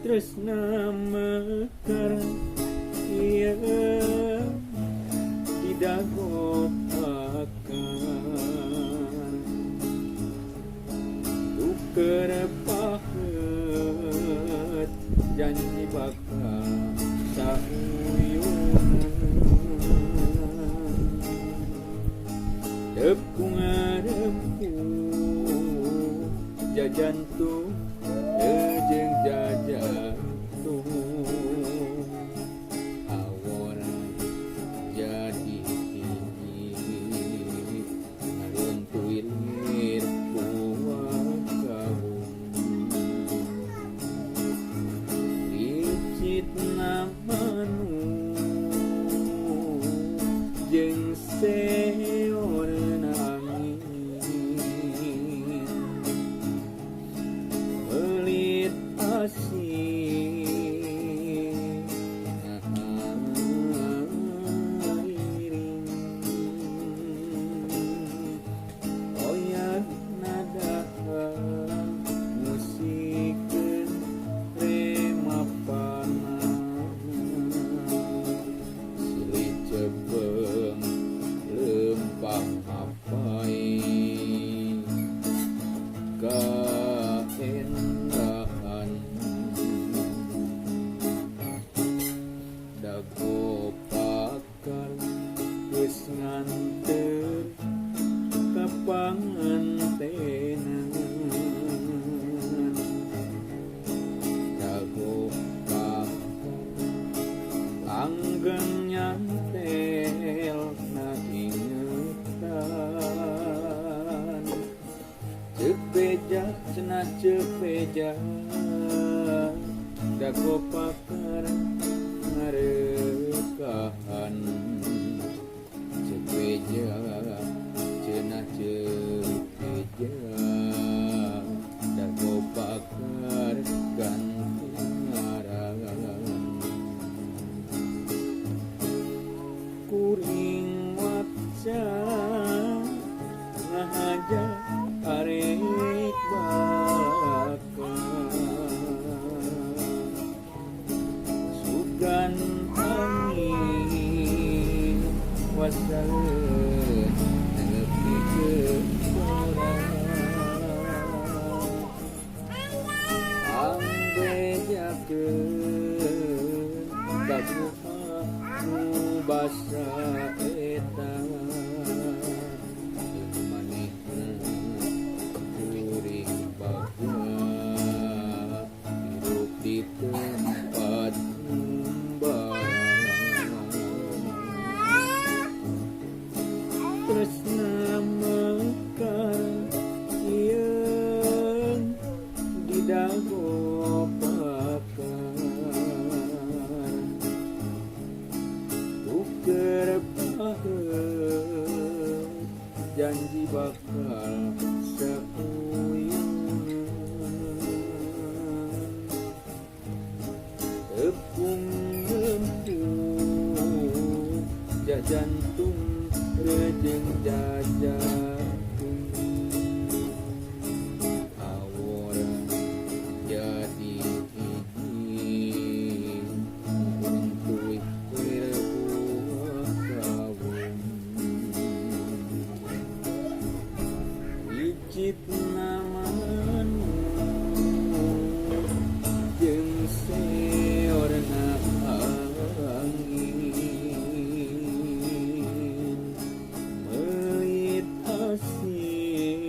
tresna mekar ieu tidak gopakan tuker pahet janji bakal sauyunan tepung ngarempu jajantung jeung jajantung awora jadi tinggi ngaluntuir buah kaum licit namanu jeung seor langgeng nyantel na ingetan ceuk beja cenah ceuk beja dago pakar ngarekahan ceuk beja cenah ceuk beja dago pakar gantung ngarangan kuring waca ngahaja arek bakal sugan angin wasaleun nepi ke sorang ambejakeun kabuha nu basa eta manehna kuring bagua hirup di tempat sembarang tresna mekar ieun di dago janji bakal sauyunan tepung lempung jajantung rejeng jajantung awora jadi hiji untuy buah kawung licit namanu jeung seorna angin melit asih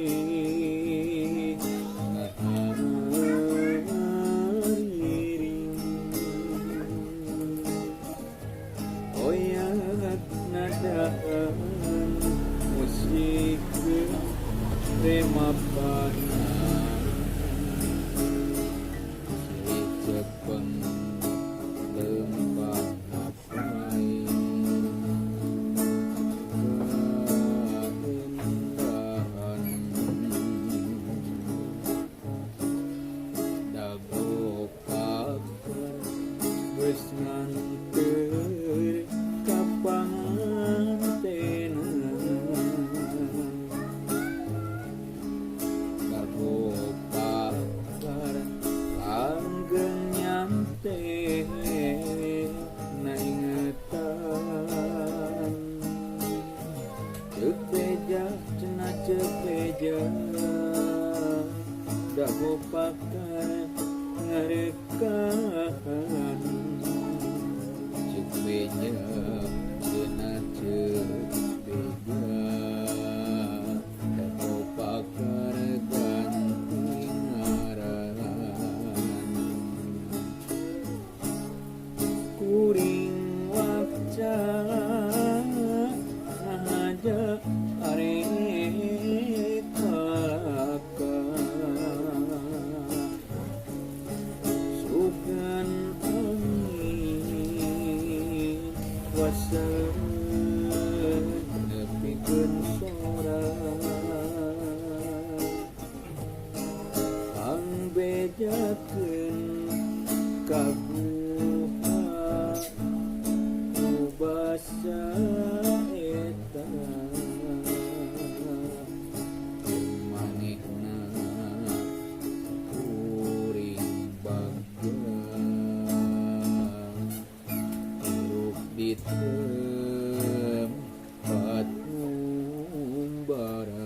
ngariring oyat nadaan musik remapana silih cepeng lempah napai keindahan dago paker geus nganteur ka pangantenan beja dago pakai ngarekan cek beja cenah cek beja dago pakai ganti ngaran kuring waca aja nepikeun sora ang bejakeun kaguha nu basa eta manehna kuring bagja hirup di tempat umbara